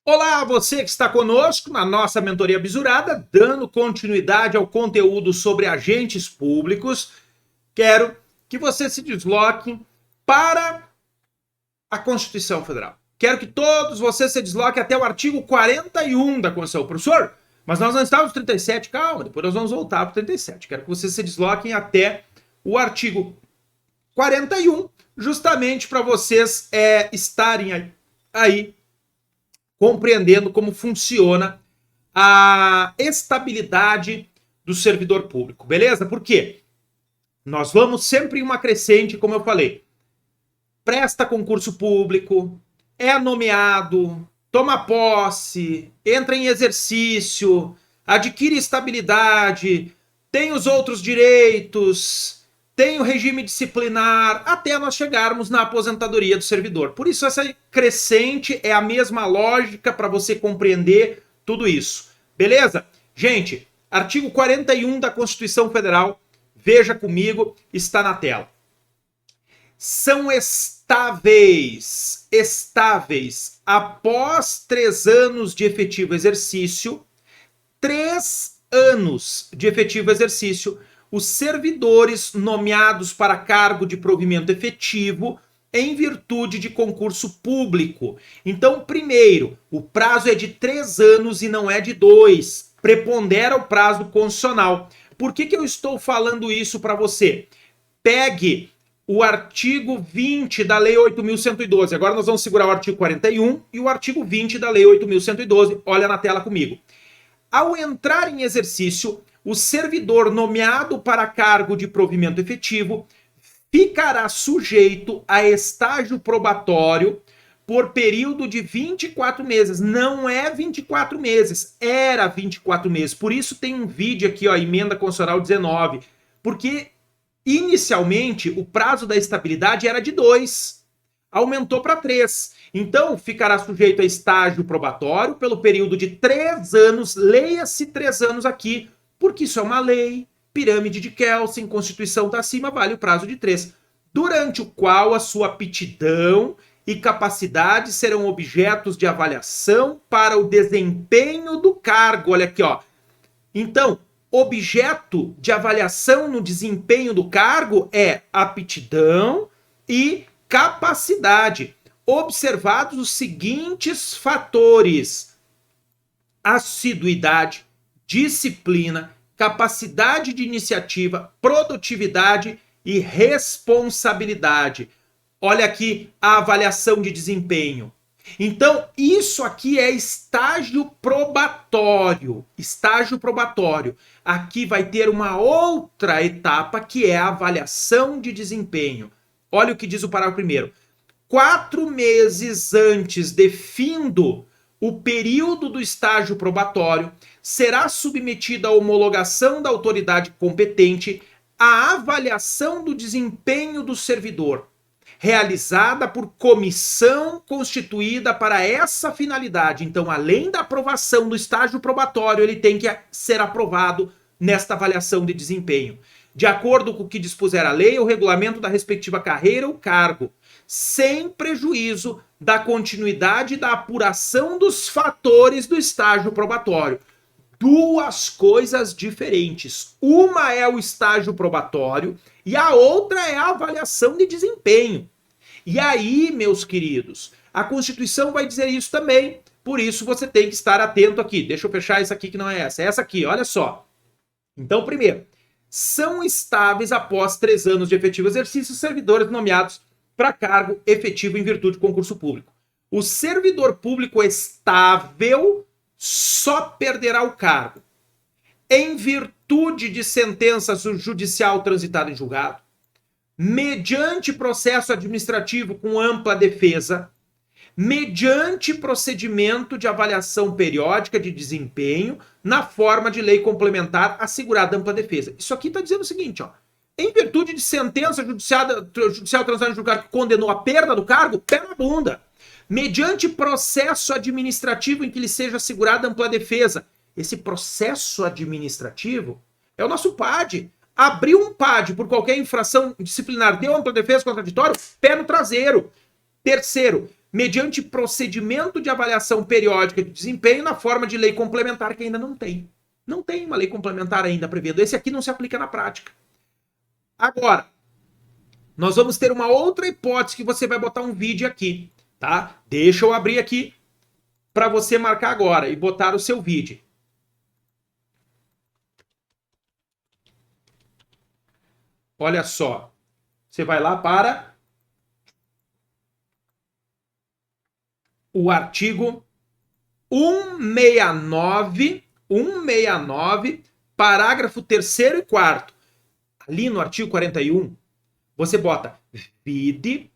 Olá, você que está conosco na nossa mentoria Bisurada, dando continuidade ao conteúdo sobre agentes públicos. Quero que você se desloque para a Constituição Federal. Quero que todos vocês se desloquem até o artigo 41 da Constituição. Professor, mas nós não estávamos no 37, calma, depois nós vamos voltar para o 37. Quero que vocês se desloquem até o artigo 41, justamente para vocês estarem aí compreendendo como funciona a estabilidade do servidor público, beleza? Por quê? Nós vamos sempre em uma crescente, como eu falei. Presta concurso público, é nomeado, toma posse, entra em exercício, adquire estabilidade, tem os outros direitos, tem o regime disciplinar, até nós chegarmos na aposentadoria do servidor. Por isso, essa crescente é a mesma lógica para você compreender tudo isso. Beleza? Gente, artigo 41 da Constituição Federal, veja comigo, está na tela. São estáveis, após 3 anos de efetivo exercício, 3 anos de efetivo exercício, os servidores nomeados para cargo de provimento efetivo em virtude de concurso público. Então, primeiro, o prazo é de 3 anos e não é de 2. Prepondera o prazo constitucional. Por que eu estou falando isso para você? Pegue o artigo 20 da Lei 8.112. Agora nós vamos segurar o artigo 41 e o artigo 20 da Lei 8.112. Olha na tela comigo. Ao entrar em exercício, o servidor nomeado para cargo de provimento efetivo ficará sujeito a estágio probatório por período de 24 meses. Não é 24 meses, era 24 meses. Por isso tem um vídeo aqui, ó, emenda constitucional 19. Porque inicialmente o prazo da estabilidade era de 2. Aumentou para 3. Então, ficará sujeito a estágio probatório pelo período de 3 anos. Leia-se 3 anos aqui, porque isso é uma lei, pirâmide de Kelsen, Constituição está acima, vale o prazo de 3, durante o qual a sua aptidão e capacidade serão objetos de avaliação para o desempenho do cargo. Olha aqui, ó. Então, objeto de avaliação no desempenho do cargo é aptidão e capacidade. Observados os seguintes fatores: assiduidade, disciplina, capacidade de iniciativa, produtividade e responsabilidade. Olha aqui a avaliação de desempenho. Então, isso aqui é estágio probatório. Estágio probatório. Aqui vai ter uma outra etapa que é a avaliação de desempenho. Olha o que diz o parágrafo 1º. 4 meses antes de findo o período do estágio probatório, será submetida à homologação da autoridade competente a avaliação do desempenho do servidor, realizada por comissão constituída para essa finalidade. Então, além da aprovação do estágio probatório, ele tem que ser aprovado nesta avaliação de desempenho, de acordo com o que dispuser a lei ou regulamento da respectiva carreira ou cargo, sem prejuízo da continuidade da apuração dos fatores do estágio probatório. Duas coisas diferentes. Uma é o estágio probatório e a outra é a avaliação de desempenho. E aí, meus queridos, a Constituição vai dizer isso também. Por isso você tem que estar atento aqui. Deixa eu fechar essa aqui que não é essa. É essa aqui, olha só. Então, primeiro, são estáveis após 3 anos de efetivo exercício os servidores nomeados para cargo efetivo em virtude de concurso público. O servidor público estável só perderá o cargo em virtude de sentença judicial transitada em julgado, mediante processo administrativo com ampla defesa, mediante procedimento de avaliação periódica de desempenho na forma de lei complementar assegurada ampla defesa. Isso aqui está dizendo o seguinte, ó. Em virtude de sentença judicial transitada em julgado que condenou a perda do cargo, pé na bunda. Mediante processo administrativo em que lhe seja assegurada ampla defesa. Esse processo administrativo é o nosso PAD. Abriu um PAD por qualquer infração disciplinar, deu ampla defesa contraditório, pé no traseiro. Terceiro, mediante procedimento de avaliação periódica de desempenho na forma de lei complementar que ainda não tem. Não tem uma lei complementar ainda prevendo. Esse aqui não se aplica na prática. Agora, nós vamos ter uma outra hipótese que você vai botar um vídeo aqui, tá? Deixa eu abrir aqui para você marcar agora e botar o seu vídeo. Olha só. Você vai lá para o artigo 169, parágrafo 3º e 4º. Ali no artigo 41, você bota vide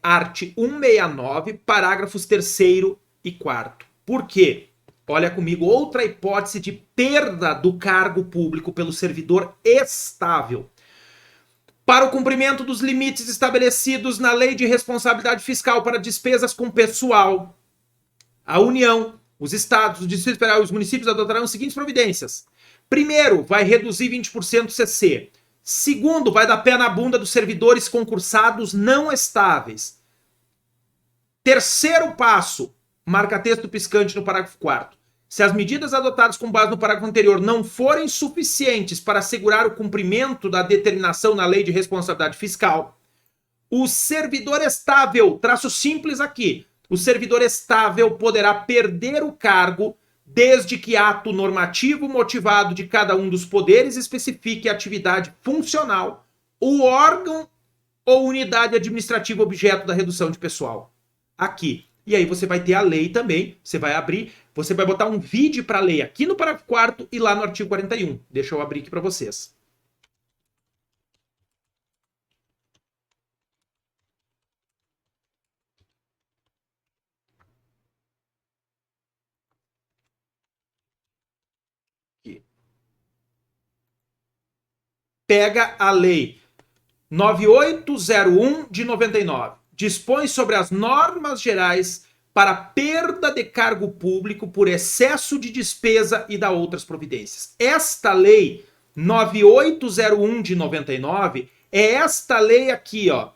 art. 169, parágrafos 3º e 4º. Por quê? Olha comigo, outra hipótese de perda do cargo público pelo servidor estável. Para o cumprimento dos limites estabelecidos na Lei de Responsabilidade Fiscal para despesas com pessoal, a União, os estados, o Distrito Federal e os municípios adotarão as seguintes providências. Primeiro, vai reduzir 20% do CC. Segundo, vai dar pé na bunda dos servidores concursados não estáveis. Terceiro passo, marca texto piscante no parágrafo 4º. Se as medidas adotadas com base no parágrafo anterior não forem suficientes para assegurar o cumprimento da determinação na Lei de Responsabilidade Fiscal, o servidor estável, traço simples aqui, o servidor estável poderá perder o cargo desde que ato normativo motivado de cada um dos poderes especifique a atividade funcional, o órgão ou unidade administrativa objeto da redução de pessoal. Aqui. E aí você vai ter a lei também, você vai abrir, você vai botar um vídeo para a lei aqui no parágrafo 4º e lá no artigo 41. Deixa eu abrir aqui para vocês. Aqui. Pega a lei 9801 de 99. Dispõe sobre as normas gerais para perda de cargo público por excesso de despesa e da outras providências. Esta lei 9801 de 99 é esta lei aqui, ó,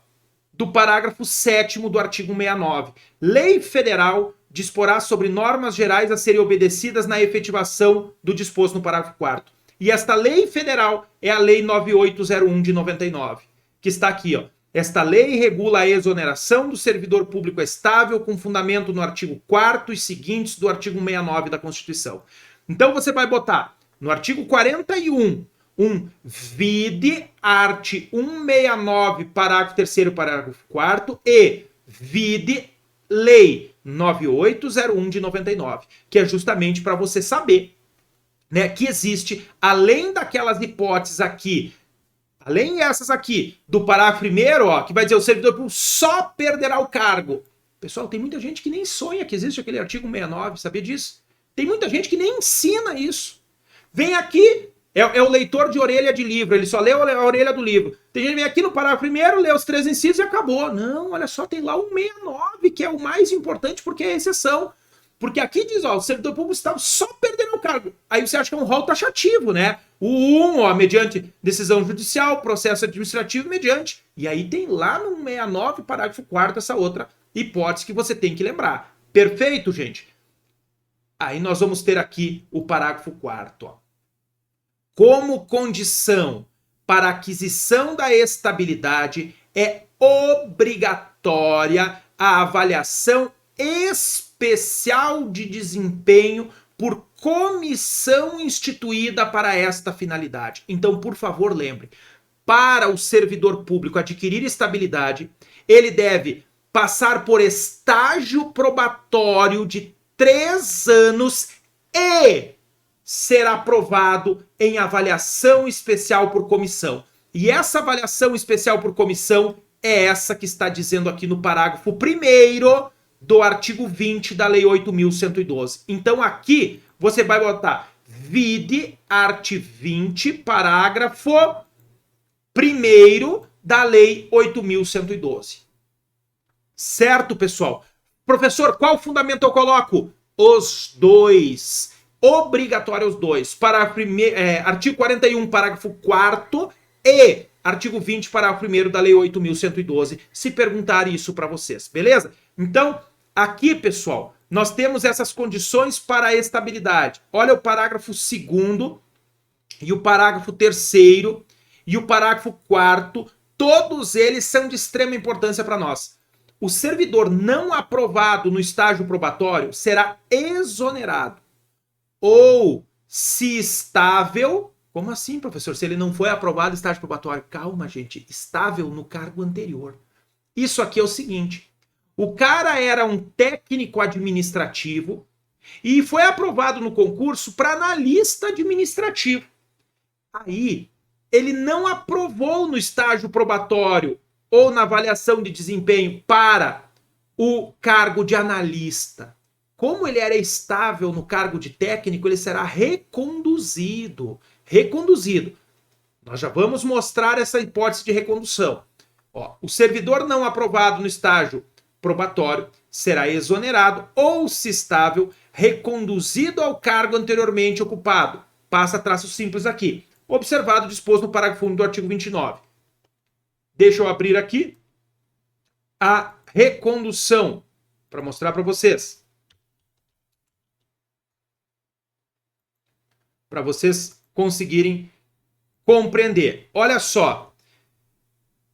do parágrafo 7º do artigo 69. Lei federal disporá sobre normas gerais a serem obedecidas na efetivação do disposto no parágrafo 4º. E esta lei federal é a lei 9801 de 99, que está aqui, ó. Esta lei regula a exoneração do servidor público estável com fundamento no artigo 4º e seguintes do artigo 69 da Constituição. Então você vai botar no artigo 41 um vide art. 169, parágrafo 3º, parágrafo 4º e vide lei 9801 de 99, que é justamente para você saber, né, que existe, além daquelas hipóteses aqui, além dessas aqui, do parágrafo 1º, ó, que vai dizer o servidor público só perderá o cargo. Pessoal, tem muita gente que nem sonha que existe aquele artigo 69, sabia disso? Tem muita gente que nem ensina isso. Vem aqui, é o leitor de orelha de livro, ele só lê a orelha do livro. Tem gente que vem aqui no parágrafo 1º, lê os 3 incisos e acabou. Não, olha só, tem lá o 69, que é o mais importante porque é a exceção. Porque aqui diz, ó, o servidor público está só perdendo o cargo. Aí você acha que é um rol taxativo, né? O 1, ó, mediante decisão judicial, processo administrativo, mediante. E aí tem lá no 69, parágrafo 4º, essa outra hipótese que você tem que lembrar. Perfeito, gente? Aí nós vamos ter aqui o parágrafo 4º, ó. Como condição para aquisição da estabilidade, é obrigatória a avaliação especial de desempenho por comissão instituída para esta finalidade. Então, por favor, lembre, para o servidor público adquirir estabilidade, ele deve passar por estágio probatório de 3 anos e ser aprovado em avaliação especial por comissão. E essa avaliação especial por comissão é essa que está dizendo aqui no parágrafo 1º do artigo 20 da Lei 8.112. Então aqui você vai botar vide art. 20, parágrafo 1º da Lei 8.112. Certo, pessoal? Professor, qual fundamento eu coloco? Os dois. Obrigatório os dois. Artigo 41, parágrafo 4º e artigo 20, parágrafo 1º da Lei 8.112, se perguntar isso para vocês, beleza? Então, aqui, pessoal, nós temos essas condições para a estabilidade. Olha o parágrafo 2º e o parágrafo 3º e o parágrafo 4º, todos eles são de extrema importância para nós. O servidor não aprovado no estágio probatório será exonerado. Ou, se estável... Como assim, professor? Se ele não foi aprovado no estágio probatório? Calma, gente. Estável no cargo anterior. Isso aqui é o seguinte. O cara era um técnico administrativo e foi aprovado no concurso para analista administrativo. Aí, ele não aprovou no estágio probatório ou na avaliação de desempenho para o cargo de analista. Como ele era estável no cargo de técnico, ele será reconduzido. Reconduzido. Nós já vamos mostrar essa hipótese de recondução. Ó, o servidor não aprovado no estágio probatório será exonerado ou, se estável, reconduzido ao cargo anteriormente ocupado. Passa traço simples aqui. Observado o disposto no parágrafo 1 do artigo 29. Deixa eu abrir aqui a recondução para mostrar para vocês. Para vocês conseguirem compreender. Olha só.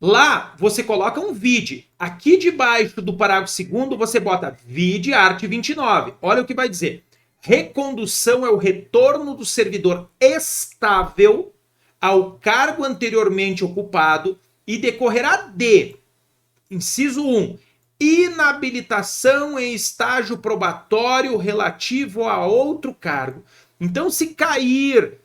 Lá você coloca um vide. Aqui debaixo do parágrafo 2º você bota vide art. 29. Olha o que vai dizer. Recondução é o retorno do servidor estável ao cargo anteriormente ocupado e decorrerá de, inciso 1, inabilitação em estágio probatório relativo a outro cargo. Então, se cair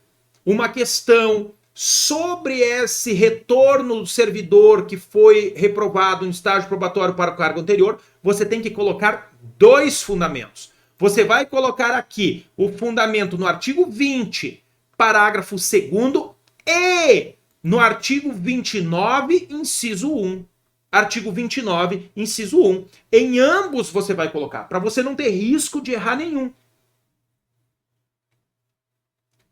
uma questão sobre esse retorno do servidor que foi reprovado no estágio probatório para o cargo anterior, você tem que colocar dois fundamentos. Você vai colocar aqui o fundamento no artigo 20, parágrafo 2º e no artigo 29, inciso 1. Artigo 29, inciso 1. Em ambos você vai colocar, para você não ter risco de errar nenhum.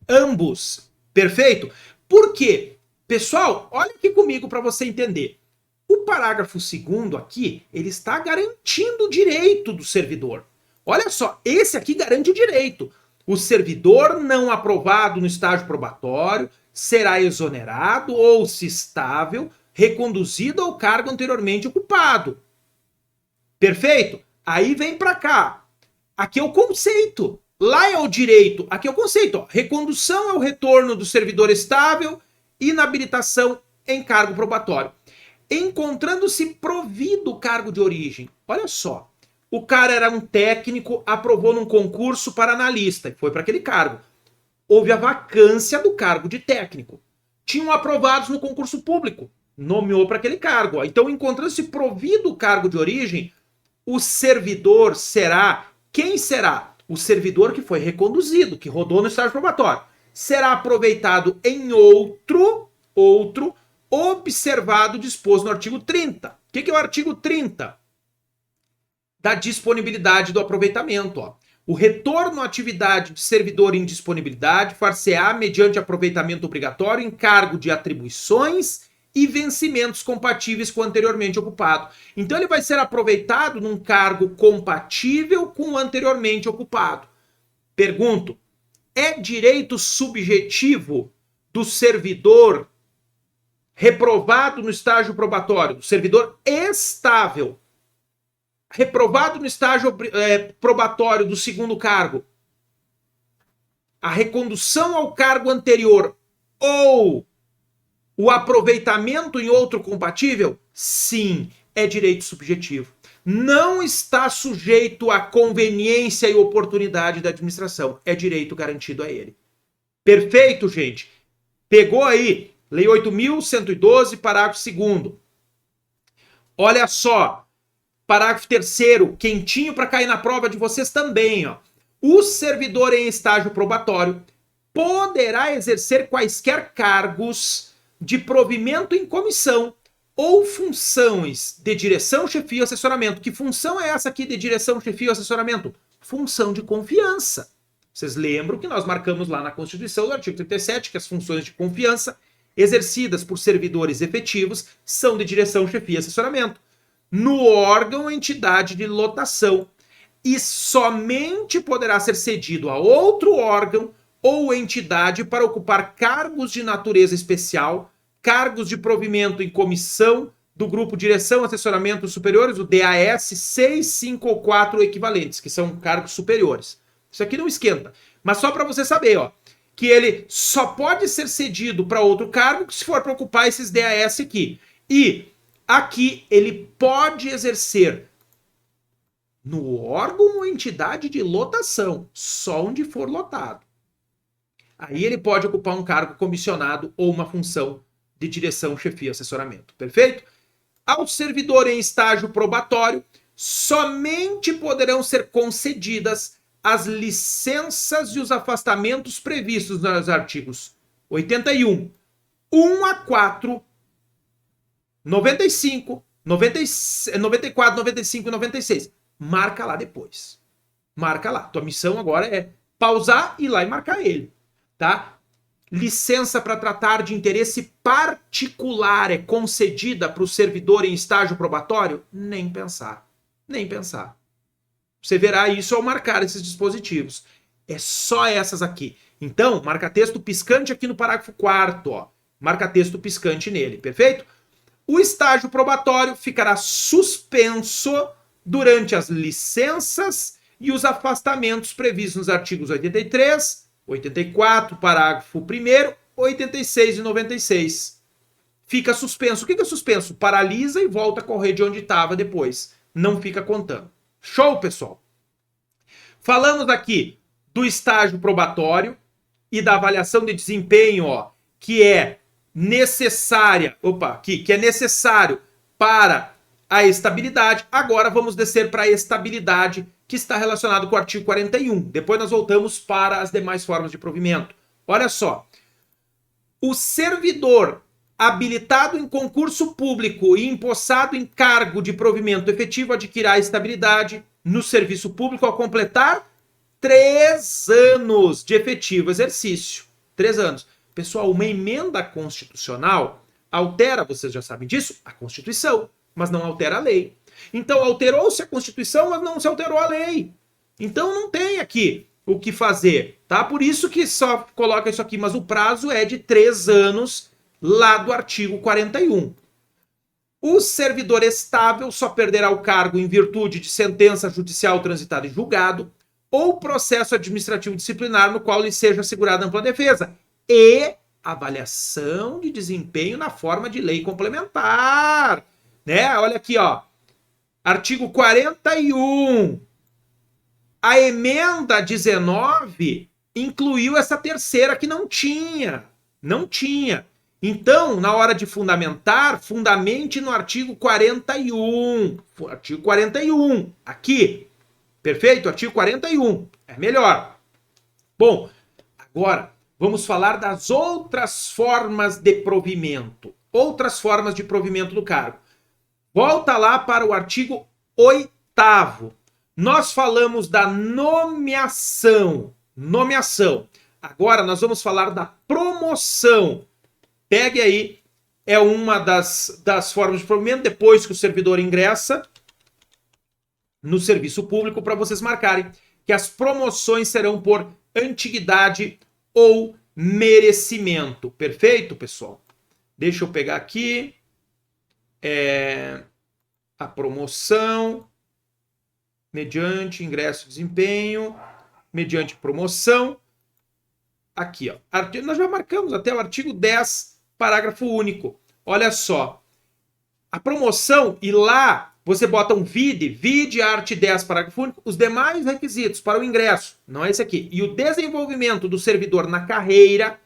Ambos. Perfeito? Por quê? Pessoal, olha aqui comigo para você entender. O parágrafo 2º aqui, ele está garantindo o direito do servidor. Olha só, esse aqui garante o direito. O servidor não aprovado no estágio probatório será exonerado ou, se estável, reconduzido ao cargo anteriormente ocupado. Perfeito? Aí vem para cá. Aqui é o conceito. Lá é o direito. Aqui é o conceito. Ó. Recondução é o retorno do servidor estável, inabilitação em cargo probatório. Encontrando-se provido o cargo de origem. Olha só. O cara era um técnico, aprovou num concurso para analista e foi para aquele cargo. Houve a vacância do cargo de técnico. Tinham aprovados no concurso público. Nomeou para aquele cargo. Então, encontrando-se provido o cargo de origem, o servidor será... Quem será? O servidor que foi reconduzido, que rodou no estágio probatório. Será aproveitado em outro, observado disposto no artigo 30. O que é o artigo 30? Da disponibilidade do aproveitamento. Ó. O retorno à atividade de servidor em disponibilidade far-se-á mediante aproveitamento obrigatório em cargo de atribuições e vencimentos compatíveis com o anteriormente ocupado. Então ele vai ser aproveitado num cargo compatível com o anteriormente ocupado. Pergunto, é direito subjetivo do servidor reprovado no estágio probatório, do servidor estável, reprovado no estágio probatório do segundo cargo, a recondução ao cargo anterior ou o aproveitamento em outro compatível? Sim, é direito subjetivo. Não está sujeito à conveniência e oportunidade da administração. É direito garantido a ele. Perfeito, gente? Pegou aí? Lei 8.112, parágrafo 2º. Olha só. Parágrafo 3º, quentinho para cair na prova de vocês também. Ó. O servidor em estágio probatório poderá exercer quaisquer cargos de provimento em comissão ou funções de direção, chefia ou assessoramento. Que função é essa aqui de direção, chefia ou assessoramento? Função de confiança. Vocês lembram que nós marcamos lá na Constituição, no artigo 37, que as funções de confiança exercidas por servidores efetivos são de direção, chefia e assessoramento. no órgão ou entidade de lotação e somente poderá ser cedido a outro órgão ou entidade para ocupar cargos de natureza especial, cargos de provimento em comissão do grupo Direção Assessoramento Superiores, o DAS 6, 5 ou 4 equivalentes, que são cargos superiores. Isso aqui não esquenta. Mas só para você saber, ó, que ele só pode ser cedido para outro cargo se for para ocupar esses DAS aqui. E aqui ele pode exercer no órgão ou entidade de lotação, só onde for lotado. Aí ele pode ocupar um cargo comissionado ou uma função de direção, chefia, assessoramento. Perfeito? Ao servidor em estágio probatório, somente poderão ser concedidas as licenças e os afastamentos previstos nos artigos 81, 1 a 4, 95, 94, 95 e 96. Marca lá depois. Marca lá. Tua missão agora é pausar, ir lá e marcar ele. Tá? Licença para tratar de interesse particular é concedida para o servidor em estágio probatório? Nem pensar. Nem pensar. Você verá isso ao marcar esses dispositivos. É só essas aqui. Então, marca texto piscante aqui no parágrafo 4º, ó. Marca texto piscante nele, perfeito? O estágio probatório ficará suspenso durante as licenças e os afastamentos previstos nos artigos 83, 84, parágrafo 1º, 86 e 96. Fica suspenso. O que é suspenso? Paralisa e volta a correr de onde estava depois. Não fica contando. Show, pessoal? Falamos aqui do estágio probatório e da avaliação de desempenho, ó, que é necessária, que é necessário para a estabilidade. Agora vamos descer para a estabilidade, que está relacionado com o artigo 41. Depois nós voltamos para as demais formas de provimento. Olha só. O servidor habilitado em concurso público e empossado em cargo de provimento efetivo adquirirá estabilidade no serviço público ao completar 3 anos de efetivo exercício. 3 anos. Pessoal, uma emenda constitucional altera, vocês já sabem disso, a Constituição, mas não altera a lei. Então, alterou-se a Constituição, mas não se alterou a lei. Então, não tem aqui o que fazer, tá? Por isso que só coloca isso aqui, mas o prazo é de 3 anos lá do artigo 41. O servidor estável só perderá o cargo em virtude de sentença judicial transitada em julgado ou processo administrativo disciplinar no qual lhe seja assegurada ampla defesa e avaliação de desempenho na forma de lei complementar. Né? Olha aqui, ó. Artigo 41. A emenda 19 incluiu essa terceira que não tinha. Não tinha. Então, na hora de fundamentar, fundamente no artigo 41. Artigo 41. Aqui. Perfeito? Artigo 41. É melhor. Bom, agora vamos falar das outras formas de provimento. Outras formas de provimento do cargo. Volta lá para o artigo 8º. Nós falamos da nomeação. Nomeação. Agora nós vamos falar da promoção. Pegue aí, é uma das formas de provimento, depois que o servidor ingressa no serviço público, para vocês marcarem que as promoções serão por antiguidade ou merecimento. Perfeito, pessoal? Deixa eu pegar aqui. A promoção, mediante ingresso e desempenho, mediante promoção. Aqui, ó. Nós já marcamos até o artigo 10, parágrafo único. Olha só. A promoção, e lá você bota um vide art 10, parágrafo único, os demais requisitos para o ingresso, não é esse aqui, e o desenvolvimento do servidor na carreira,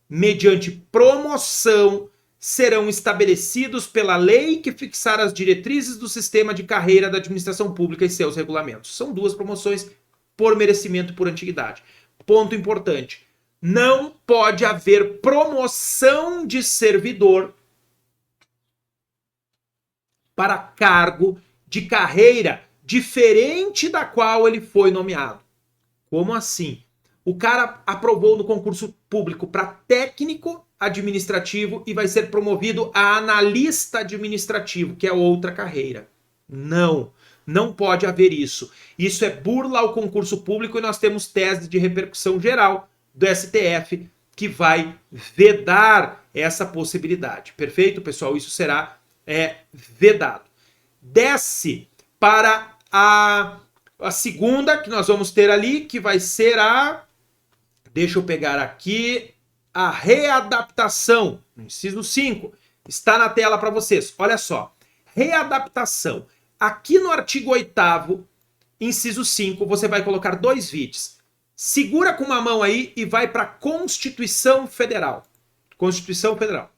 mediante promoção, serão estabelecidos pela lei que fixar as diretrizes do sistema de carreira da administração pública e seus regulamentos. São 2 promoções por merecimento e por antiguidade. Ponto importante. Não pode haver promoção de servidor para cargo de carreira diferente da qual ele foi nomeado. Como assim? O cara aprovou no concurso público para técnico administrativo e vai ser promovido a analista administrativo, que é outra carreira. Não, não pode haver isso. Isso é burla ao concurso público e nós temos tese de repercussão geral do STF que vai vedar essa possibilidade. Perfeito, pessoal? Isso será vedado. Desce para a segunda que nós vamos ter ali, que vai ser a... Deixa eu pegar aqui. A readaptação. No inciso 5. Está na tela para vocês. Olha só. Readaptação. Aqui no artigo 8º, inciso 5, você vai colocar 2 VIDs. Segura com uma mão aí e vai para a Constituição Federal. Constituição Federal.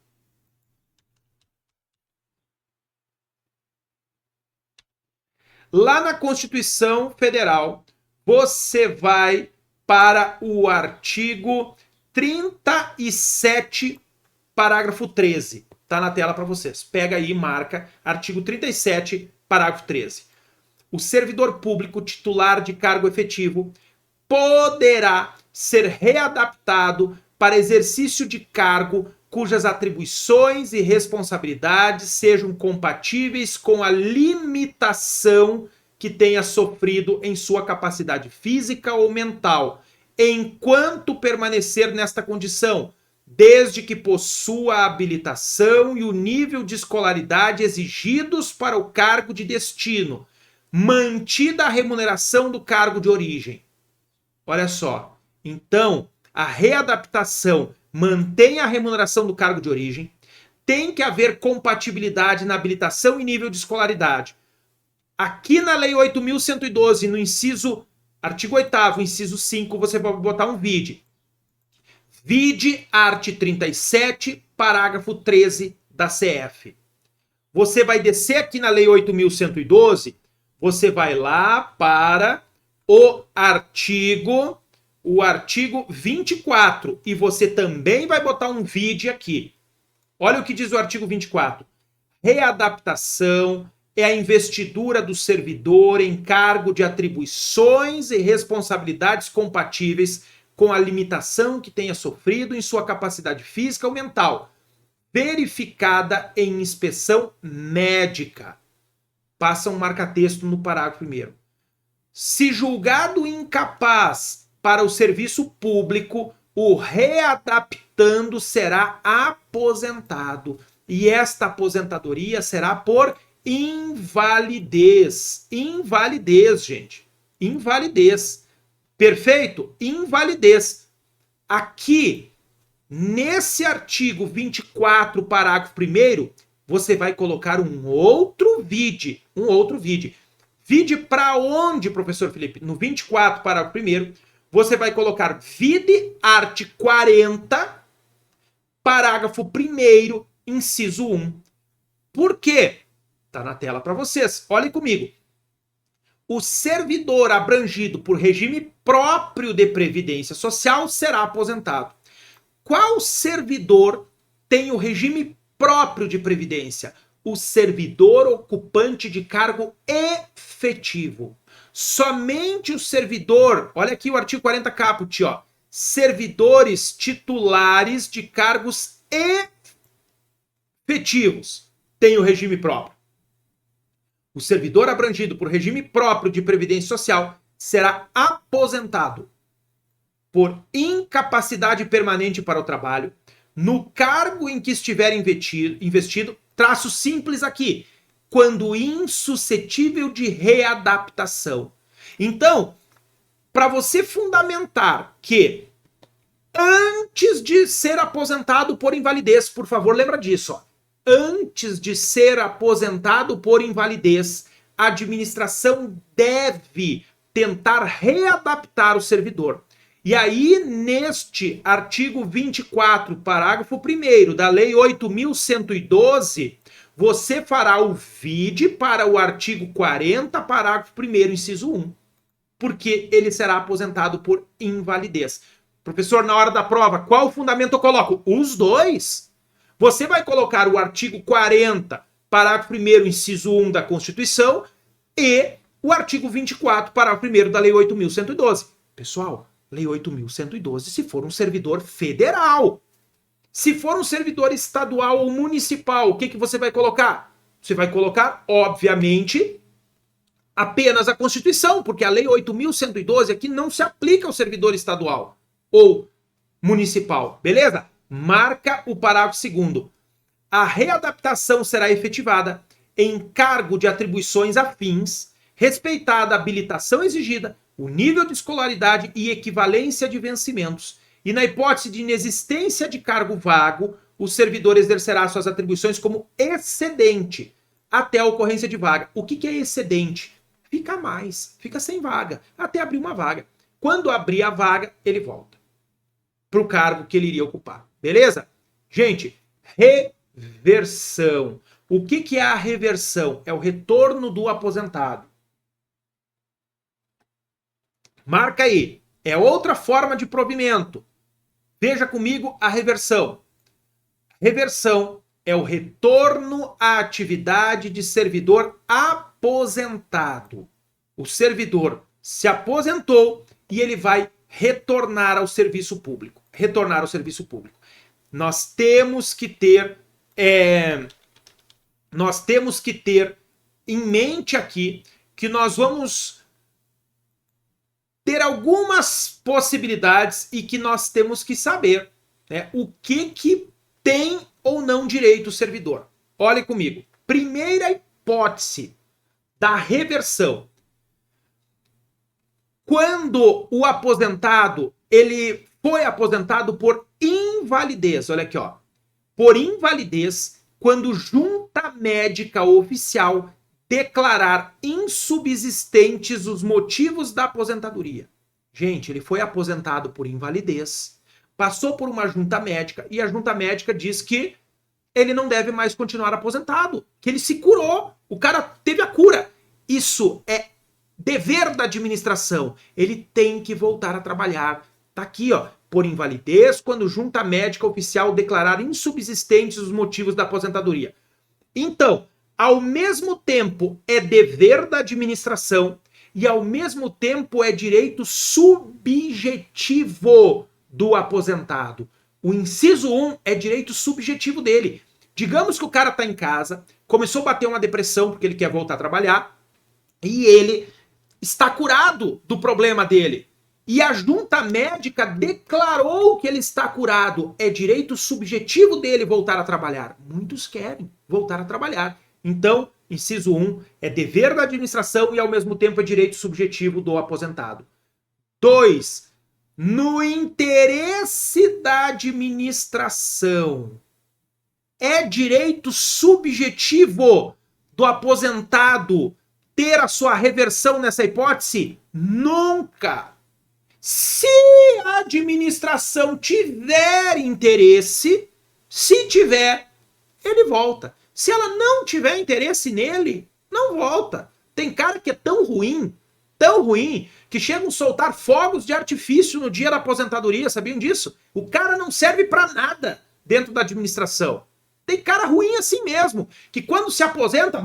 Lá na Constituição Federal, você vai para o artigo 37, parágrafo 13. Está na tela para vocês. Pega aí e marca artigo 37, parágrafo 13. O servidor público titular de cargo efetivo poderá ser readaptado para exercício de cargo cujas atribuições e responsabilidades sejam compatíveis com a limitação que tenha sofrido em sua capacidade física ou mental, enquanto permanecer nesta condição, desde que possua a habilitação e o nível de escolaridade exigidos para o cargo de destino, mantida a remuneração do cargo de origem. Olha só, então a readaptação mantém a remuneração do cargo de origem, tem que haver compatibilidade na habilitação e nível de escolaridade. Aqui na Lei 8.112, no inciso, artigo 8º, inciso 5, você vai botar um vide. Vide art. 37, parágrafo 13 da CF. Você vai descer aqui na Lei 8.112, você vai lá para o artigo 24 e você também vai botar um vide aqui. Olha o que diz o artigo 24. Readaptação é a investidura do servidor em cargo de atribuições e responsabilidades compatíveis com a limitação que tenha sofrido em sua capacidade física ou mental, verificada em inspeção médica. Passa um marca-texto no parágrafo 1º. Se julgado incapaz para o serviço público, o readaptando será aposentado. E esta aposentadoria será por invalidez. Invalidez, gente. Invalidez. Perfeito? Invalidez. Aqui, nesse artigo 24, parágrafo 1º, você vai colocar um outro vide. Um outro vide. Vide para onde, professor Felipe? No 24, parágrafo 1º, você vai colocar vide art. 40, parágrafo 1º, inciso 1. Por quê? Está na tela para vocês. Olhem comigo. O servidor abrangido por regime próprio de previdência social será aposentado. Qual servidor tem o regime próprio de previdência? O servidor ocupante de cargo efetivo. Somente o servidor, olha aqui o artigo 40 caput, ó, servidores titulares de cargos efetivos têm o regime próprio. O servidor abrangido por regime próprio de previdência social será aposentado por incapacidade permanente para o trabalho, no cargo em que estiver investido, traço simples aqui, quando insuscetível de readaptação. Então, para você fundamentar que antes de ser aposentado por invalidez, por favor, lembra disso, ó. Antes de ser aposentado por invalidez, a administração deve tentar readaptar o servidor. E aí, neste artigo 24, parágrafo 1º da Lei 8.112, você fará o vide para o artigo 40, parágrafo 1º, inciso 1, porque ele será aposentado por invalidez. Professor, na hora da prova, qual fundamento eu coloco? Os dois. Você vai colocar o artigo 40, parágrafo 1º, inciso 1 da Constituição e o artigo 24, parágrafo 1º da Lei 8.112. Pessoal, Lei 8.112 se for um servidor federal. Se for um servidor estadual ou municipal, o que você vai colocar? Você vai colocar, obviamente, apenas a Constituição, porque a Lei 8.112 aqui não se aplica ao servidor estadual ou municipal, beleza? Marca o parágrafo 2º. A readaptação será efetivada em cargo de atribuições afins, respeitada a habilitação exigida, o nível de escolaridade e equivalência de vencimentos. E na hipótese de inexistência de cargo vago, o servidor exercerá suas atribuições como excedente até a ocorrência de vaga. O que é excedente? Fica mais, fica sem vaga, até abrir uma vaga. Quando abrir a vaga, ele volta para o cargo que ele iria ocupar. Beleza? Gente, reversão. O que é a reversão? É o retorno do aposentado. Marca aí. É outra forma de provimento. Veja comigo a reversão. Reversão é o retorno à atividade de servidor aposentado. O servidor se aposentou e ele vai retornar ao serviço público. Retornar ao serviço público. Nós temos que ter em mente aqui que nós vamos ter algumas possibilidades e que nós temos que saber, né, o que tem ou não direito o servidor. Olhe comigo. Primeira hipótese da reversão. Quando o aposentado, ele foi aposentado por invalidez, olha aqui, ó. Por invalidez, quando junta médica oficial declarar insubsistentes os motivos da aposentadoria. Gente, ele foi aposentado por invalidez, passou por uma junta médica e a junta médica diz que ele não deve mais continuar aposentado, que ele se curou, o cara teve a cura. Isso é dever da administração. Ele tem que voltar a trabalhar. Tá aqui, ó. Por invalidez, quando junta médica oficial declarar insubsistentes os motivos da aposentadoria. Então, ao mesmo tempo é dever da administração e ao mesmo tempo é direito subjetivo do aposentado. O inciso 1 é direito subjetivo dele. Digamos que o cara está em casa, começou a bater uma depressão porque ele quer voltar a trabalhar e ele está curado do problema dele. E a junta médica declarou que ele está curado. É direito subjetivo dele voltar a trabalhar. Muitos querem voltar a trabalhar. Então, inciso 1 é dever da administração e ao mesmo tempo é direito subjetivo do aposentado. 2. No interesse da administração. É direito subjetivo do aposentado ter a sua reversão nessa hipótese? Nunca! Se a administração tiver interesse, se tiver, ele volta. Se ela não tiver interesse nele, não volta. Tem cara que é tão ruim, que chegam a soltar fogos de artifício no dia da aposentadoria, sabiam disso? O cara não serve pra nada dentro da administração. Tem cara ruim assim mesmo, que quando se aposenta,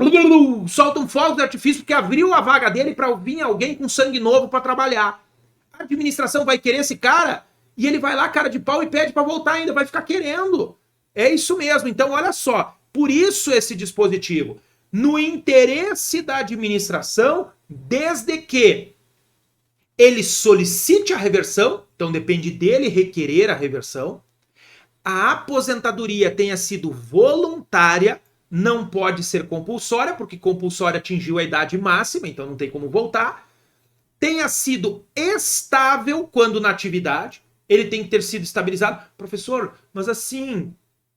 solta um fogo de artifício porque abriu a vaga dele para vir alguém com sangue novo para trabalhar. A administração vai querer esse cara e ele vai lá, cara de pau, e pede para voltar ainda, vai ficar querendo. É isso mesmo. Então, olha só, por isso esse dispositivo. No interesse da administração, desde que ele solicite a reversão, então depende dele requerer a reversão, a aposentadoria tenha sido voluntária, não pode ser compulsória, porque compulsória atingiu a idade máxima, então não tem como voltar. Tenha sido estável quando na atividade, ele tem que ter sido estabilizado. Professor, mas assim,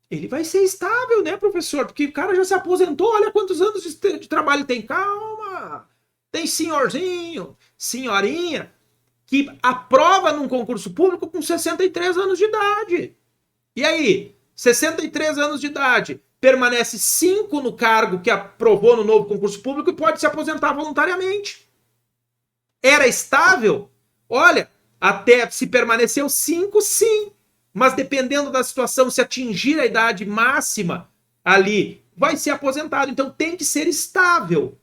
ele vai ser estável, né, professor? Porque o cara já se aposentou, olha quantos anos de trabalho tem. Calma! Tem senhorzinho, senhorinha, que aprova num concurso público com 63 anos de idade. E aí, 63 anos de idade, permanece 5 no cargo que aprovou no novo concurso público e pode se aposentar voluntariamente. Era estável? Olha, até se permaneceu 5, sim. Mas dependendo da situação, se atingir a idade máxima ali, vai ser aposentado. Então tem que ser estável.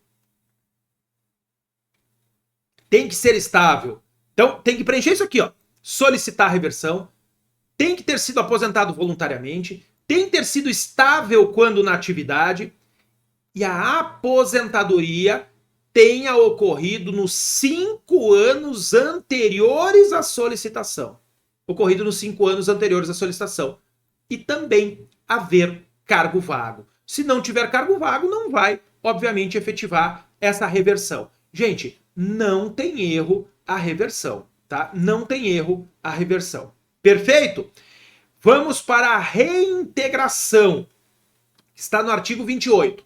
Tem que ser estável. Então tem que preencher isso aqui, ó. Solicitar reversão. Tem que ter sido aposentado voluntariamente. Tem que ter sido estável quando na atividade. E a aposentadoria tenha ocorrido nos 5 anos anteriores à solicitação. Ocorrido nos 5 anos anteriores à solicitação. E também haver cargo vago. Se não tiver cargo vago, não vai, obviamente, efetivar essa reversão. Gente, não tem erro a reversão, tá? Não tem erro a reversão. Perfeito? Vamos para a reintegração. Está no artigo 28.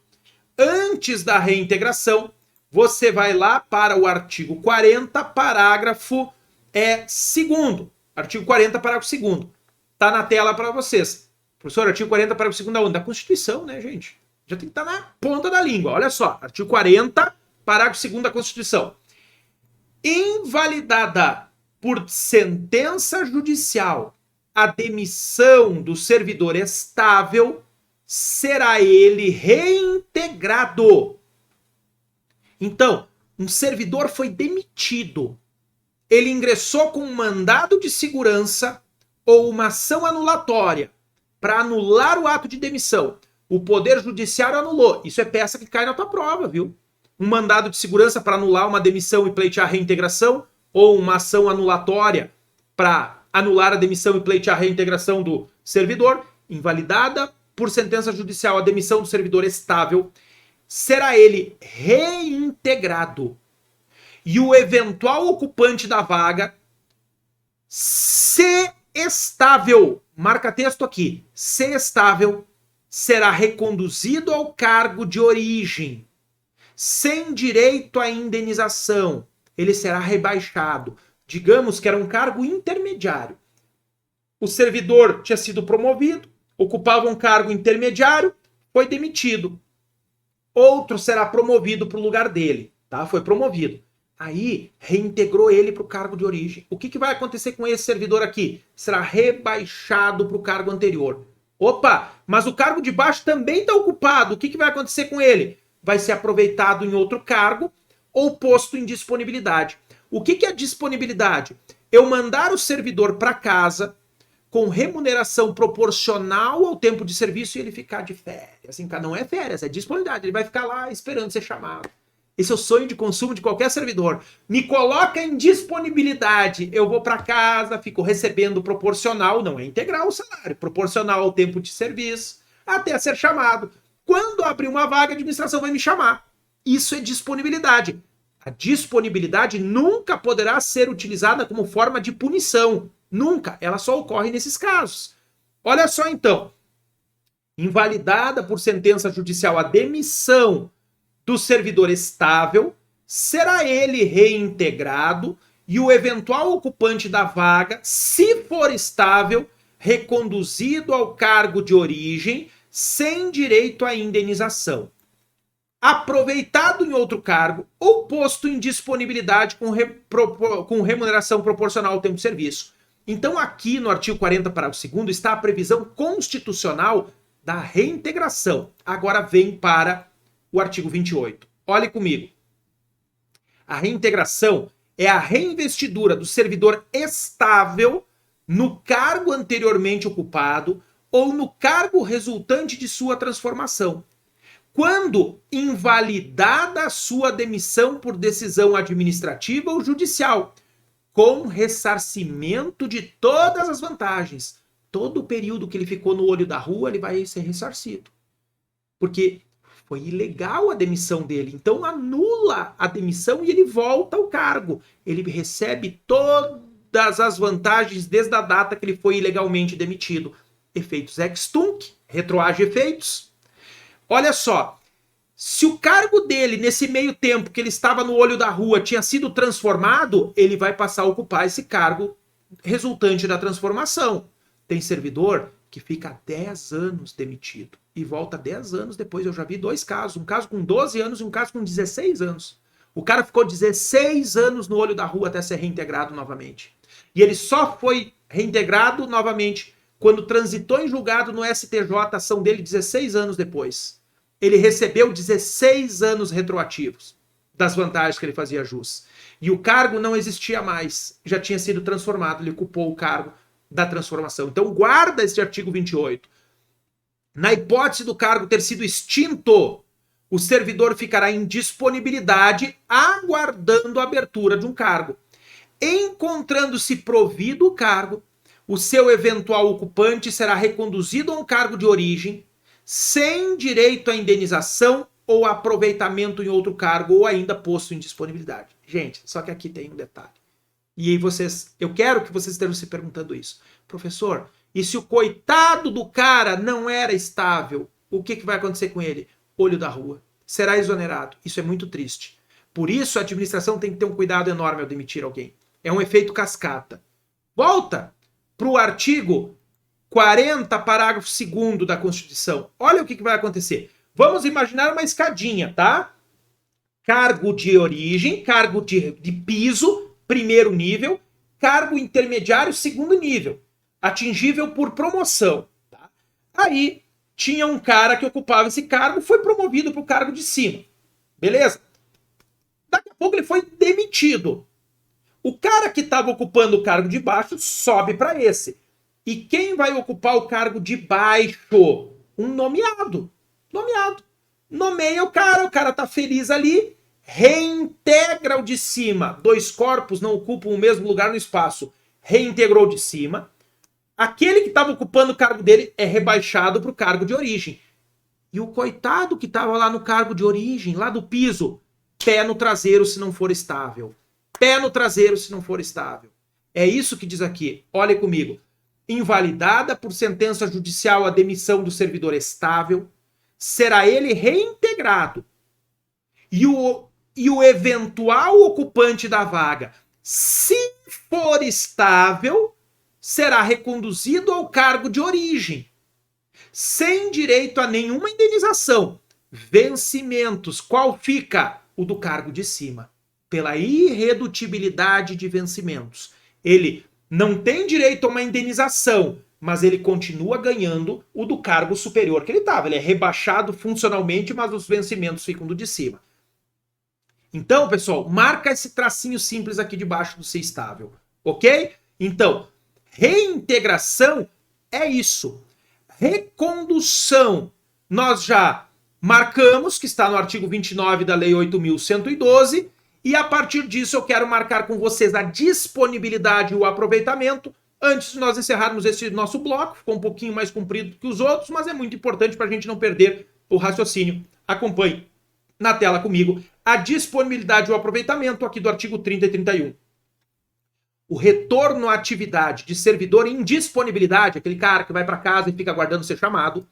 Antes da reintegração, você vai lá para o artigo 40, parágrafo 2º. Artigo 40, parágrafo 2º. Está na tela para vocês. Professor, artigo 40, parágrafo 2º da onde? Da Constituição, né, gente? Já tem que estar na ponta da língua. Olha só, artigo 40, parágrafo 2º da Constituição. Invalidada por sentença judicial a demissão do servidor estável, será ele reintegrado. Então, um servidor foi demitido. Ele ingressou com um mandado de segurança ou uma ação anulatória para anular o ato de demissão. O Poder Judiciário anulou. Isso é peça que cai na tua prova, viu? Um mandado de segurança para anular uma demissão e pleitear a reintegração, ou uma ação anulatória para anular a demissão e pleitear a reintegração do servidor, invalidada por sentença judicial a demissão do servidor estável, será ele reintegrado. E o eventual ocupante da vaga, se estável, marca texto aqui, se estável, será reconduzido ao cargo de origem, sem direito à indenização. Ele será rebaixado. Digamos que era um cargo intermediário. O servidor tinha sido promovido, ocupava um cargo intermediário, foi demitido. Outro será promovido para o lugar dele, tá? Foi promovido. Aí, reintegrou ele para o cargo de origem. O que vai acontecer com esse servidor aqui? Será rebaixado para o cargo anterior. Opa, mas o cargo de baixo também está ocupado. O que vai acontecer com ele? Vai ser aproveitado em outro cargo ou posto em disponibilidade. O que é disponibilidade? Eu mandar o servidor para casa com remuneração proporcional ao tempo de serviço e ele ficar de férias. Não é férias, é disponibilidade. Ele vai ficar lá esperando ser chamado. Esse é o sonho de consumo de qualquer servidor. Me coloca em disponibilidade. Eu vou para casa, fico recebendo proporcional, não é integral o salário, proporcional ao tempo de serviço, até ser chamado. Quando abrir uma vaga, a administração vai me chamar. Isso é disponibilidade. A disponibilidade nunca poderá ser utilizada como forma de punição. Nunca. Ela só ocorre nesses casos. Olha só então. Invalidada por sentença judicial a demissão do servidor estável, será ele reintegrado e o eventual ocupante da vaga, se for estável, reconduzido ao cargo de origem, sem direito à indenização. Aproveitado em outro cargo ou posto em disponibilidade com remuneração proporcional ao tempo de serviço. Então aqui no artigo 40, parágrafo 2º, está a previsão constitucional da reintegração. Agora vem para o artigo 28. Olhe comigo. A reintegração é a reinvestidura do servidor estável no cargo anteriormente ocupado ou no cargo resultante de sua transformação, quando invalidada a sua demissão por decisão administrativa ou judicial, com ressarcimento de todas as vantagens. Todo o período que ele ficou no olho da rua, ele vai ser ressarcido. Porque foi ilegal a demissão dele. Então anula a demissão e ele volta ao cargo. Ele recebe todas as vantagens desde a data que ele foi ilegalmente demitido. Efeitos ex tunc, retroage efeitos. Olha só, se o cargo dele, nesse meio tempo que ele estava no olho da rua, tinha sido transformado, ele vai passar a ocupar esse cargo resultante da transformação. Tem servidor que fica 10 anos demitido e volta 10 anos depois. Eu já vi 2 casos, um caso com 12 anos e um caso com 16 anos. O cara ficou 16 anos no olho da rua até ser reintegrado novamente. E ele só foi reintegrado novamente quando transitou em julgado no STJ, a ação dele 16 anos depois. Ele recebeu 16 anos retroativos das vantagens que ele fazia jus. E o cargo não existia mais, já tinha sido transformado, ele ocupou o cargo da transformação. Então guarda este artigo 28. Na hipótese do cargo ter sido extinto, o servidor ficará em disponibilidade aguardando a abertura de um cargo. Encontrando-se provido o cargo, o seu eventual ocupante será reconduzido a um cargo de origem, sem direito à indenização ou aproveitamento em outro cargo ou ainda posto em disponibilidade. Gente, só que aqui tem um detalhe. E aí eu quero que vocês estejam se perguntando isso. Professor, e se o coitado do cara não era estável, o que vai acontecer com ele? Olho da rua. Será exonerado. Isso é muito triste. Por isso a administração tem que ter um cuidado enorme ao demitir alguém. É um efeito cascata. Volta para o artigo 40, parágrafo 2º da Constituição. Olha o que vai acontecer. Vamos imaginar uma escadinha, tá? Cargo de origem, cargo de piso, primeiro nível, cargo intermediário, segundo nível, atingível por promoção. Tá? Aí tinha um cara que ocupava esse cargo, foi promovido para o cargo de cima. Beleza? Daqui a pouco ele foi demitido. O cara que estava ocupando o cargo de baixo sobe para esse. E quem vai ocupar o cargo de baixo? Um nomeado. Nomeado. Nomeia o cara tá feliz ali, reintegra o de cima. Dois corpos não ocupam o mesmo lugar no espaço. Reintegrou o de cima. Aquele que estava ocupando o cargo dele é rebaixado para o cargo de origem. E o coitado que estava lá no cargo de origem, lá do piso, pé no traseiro se não for estável. Pé no traseiro se não for estável. É isso que diz aqui. Olha comigo. Invalidada por sentença judicial a demissão do servidor estável, será ele reintegrado. E o eventual ocupante da vaga, se for estável, será reconduzido ao cargo de origem, sem direito a nenhuma indenização. Vencimentos, qual fica? O do cargo de cima. Pela irredutibilidade de vencimentos. Ele não tem direito a uma indenização, mas ele continua ganhando o do cargo superior que ele estava. Ele é rebaixado funcionalmente, mas os vencimentos ficam do de cima. Então, pessoal, marca esse tracinho simples aqui debaixo do ser estável, ok? Então, reintegração é isso. Recondução, nós já marcamos, que está no artigo 29 da Lei 8.112, e a partir disso eu quero marcar com vocês a disponibilidade e o aproveitamento. Antes de nós encerrarmos esse nosso bloco, ficou um pouquinho mais comprido que os outros, mas é muito importante para a gente não perder o raciocínio. Acompanhe na tela comigo a disponibilidade e o aproveitamento aqui do artigo 30 e 31. O retorno à atividade de servidor em disponibilidade, aquele cara que vai para casa e fica aguardando ser chamado,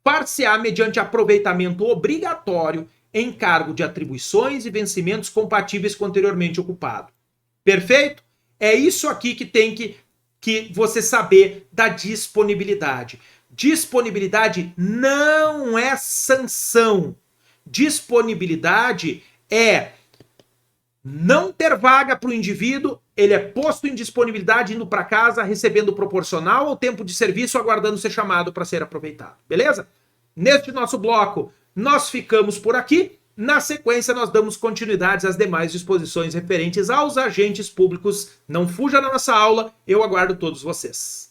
far-se-á mediante aproveitamento obrigatório em cargo de atribuições e vencimentos compatíveis com o anteriormente ocupado. Perfeito? É isso aqui que tem que você saber da disponibilidade. Disponibilidade não é sanção. Disponibilidade é não ter vaga para o indivíduo, ele é posto em disponibilidade indo para casa, recebendo proporcional ao tempo de serviço, aguardando ser chamado para ser aproveitado. Beleza? Neste nosso bloco, nós ficamos por aqui. Na sequência, nós damos continuidade às demais disposições referentes aos agentes públicos. Não fuja da nossa aula, eu aguardo todos vocês.